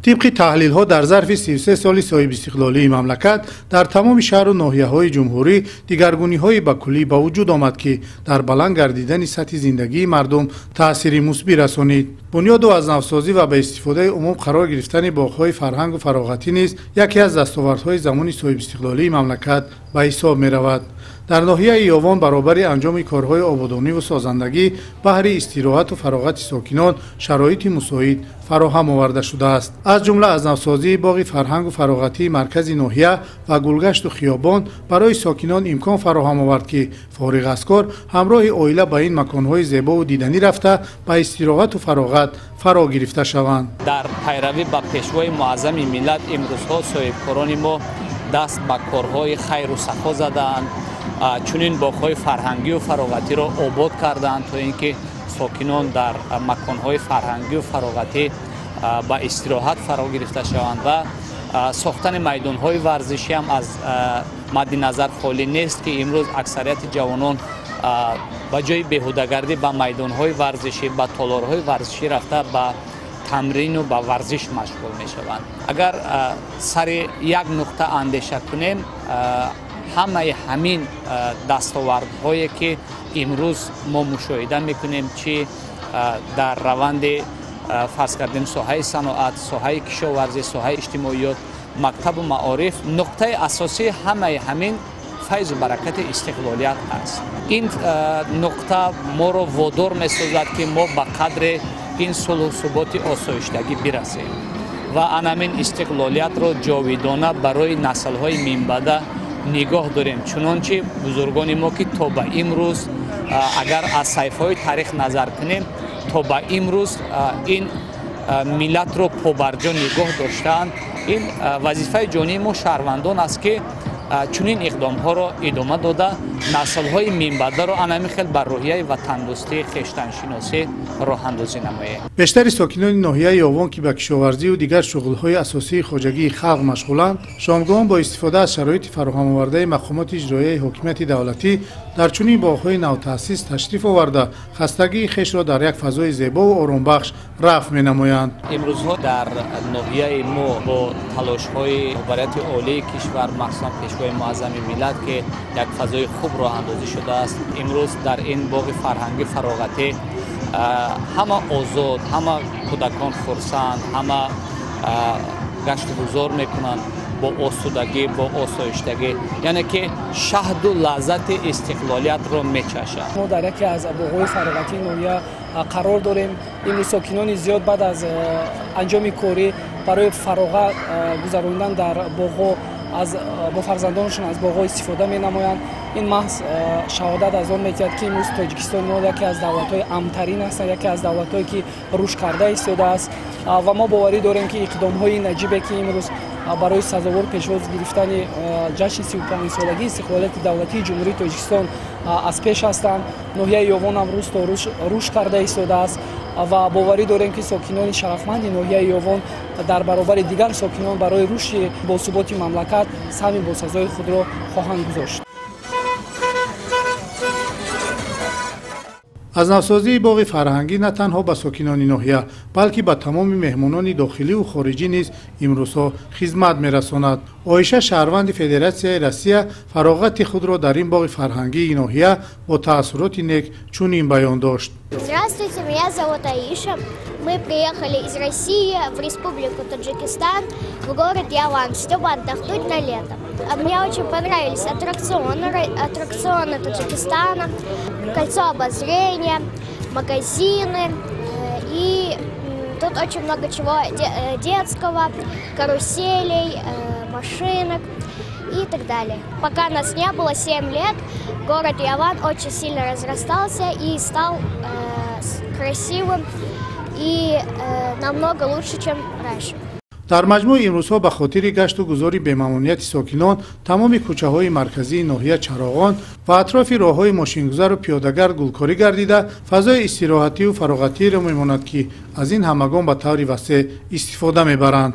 طبق تحلیل‌ها در ظرف 33 سال صاحب استقلالی مملکت در تمام شهر و ناحیه‌های جمهوری دیگرگونی‌های به کلی به وجود آمد که در بلند گردیدن سطح زندگی مردم تأثیری مثبت رسانید. بنیاد از نوسازی و به استفاده عموم قرار گرفتن باغ‌های فرهنگ و فراغتی نیز یکی از دستاوردهای زمان صاحب استقلالی مملکت به حساب می‌رود. در ناحیه یاوان برابر انجام کارهای آبادانی و سازندگی بهر استراحت و فراغت ساکنان شرایط مساعد فراهم آورده شده است. از جمله از نوسازی باغ فرهنگ و فراغتی مرکز ناحیه و گلگشت و خیابان برای ساکنان امکان فراهم آورد که فارغ از کار همراه عائله به این مکانهای زیبا و دیدنی رفته به استراحت و فراغت فرا گرفته شوند. در پیروی به پیشوای معظم ملت امروزها صاحبکاران ما دست به کارهای خیر و سخا زدند. چنین باغ‌های فرهنگی و فراغتی را آباد کردند تا اینکه ساکنان در مکان‌های فرهنگی و فراغتی به استراحت فرا گرفته شوند و ساختن میدان‌های ورزشی هم از مد نظر خالی نیست که امروز اکثریت جوانان با جای بیهوده‌گردی به میدان‌های ورزشی به تالارهای ورزشی رفته به تمرین و به ورزش مشغول می‌شوند. اگر سر یک نقطه اندیشه کنیم همه همین دستاوردهایی که امروز ما مشاهده میکنیم چه در روند فرض کردیم ساحه صنعت، ساحه کشاورزی، ساحه اجتماعیات، مکتب و معارف، نقطه اساسی همه همین فیض و برکت استقلالیت است. این نقطه ما را وادار می‌سازد که ما به قدر این صلح و ثبات آسایشتگی برسیم و همین استقلالیت را جاویدانه برای نسل‌های من بعد نگاه داریم. چنانچه بزرگان ما که تا به امروز اگر از صحیفه‌های تاریخ نظر کنیم تا به امروز این ملت رو پابرجا نگاه داشتند. این وظیفه جانی ما شهروندان است که چنین اقدام‌ها را ادامه داده نسل‌های من بعد را انمیخل بر روحیه و تندرستی خویشتن‌شناسی راه اندازی نماید. بیشتر ساکنان ناحیه یاوان که به کشاورزی و دیگر شغل‌های اساسی خواجگی خلق مشغولند، شامگاهان با استفاده از شرایط فراهم آورده مقامات اجرایی حکومت دولتی در چنین باغ‌های نوتأسیس تشریف آورده خستگی خویش را در یک فضای زیبا و آرامبخش رفع می‌نمایند. امروزها در ناحیه ما با تلاش‌های مبارزات عالی کشور مخصوصاً پیشوای معظم ملت که یک فضای خوب راه اندازی شده است، امروز در این باغ فرهنگی فراغتی همه آزاد، همه کودکان خرسند، همه گشت و گذار میکنند با آسودگی، با آسایشتگی، یعنی که شهد و لذت استقلالیت را میچشند. ما در یکی از باغ‌های فراغتی ناحیه قرار داریم. امروز ساکنان زیاد بعد از انجام کاری برای فراغت گذراندن در باغ‌ها از با فرزندانشون از باغ‌ها استفاده می‌نمایند. این محض شهادت از آن می‌دهد که امروز تاجیکستان ما یکی از دولت‌های امن‌ترین است، یکی از دولت‌هایی که رشد کرده ایستاده است و ما باوری داریم که اقدام‌های نجیبی که امروز برای سزاوار پیشواز گرفتن جشن 35 سالگی استقلالیت دولتی جمهوری تاجیکستان از پیش هستند. ناحیه یاوان هم روز تا روز رشد کرده ایستاده است و باوری داریم که ساکنان شرفمند ناحیه یاوان در برابر دیگر ساکنان برای رشد باثبات مملکت سهم باسازی خود را خواهند گذاشت. از نوسازی باغ فرهنگی نه تنها به ساکنان ناحیه بلکه به تمام مهمانان داخلی و خارجی نیز امروزها خدمت می‌رساند. عایشه شهروند فدراسیای روسیه فراغت خود را در این باغ فرهنگی ناحیه با تأثیرات نیک چنین بیان داشت. Здравствуйте, меня зовут Аиша. Мы приехали из России в Республику Таджикистан, в город Яван, чтобы отдохнуть на лето. Мне очень понравились аттракционы Таджикистана, кольцо обозрения, магазины. И тут очень много чего детского, каруселей, машинок и так далее. Пока нас не было 7 лет, город Яван очень сильно разрастался и стал красивым и намного лучше, чем раньше. در مجموع امروزها به خاطر گشت و گذار بی‌ممانعت ساکنان تمام کوچه‌های مرکزی ناحیه چراغان و اطراف راه‌های ماشینگذر و پیاده‌گر گلکاری گردیده فضای استراحتی و فراغتی را می‌ماند که از این همگان به طور وسیع استفاده می‌برند.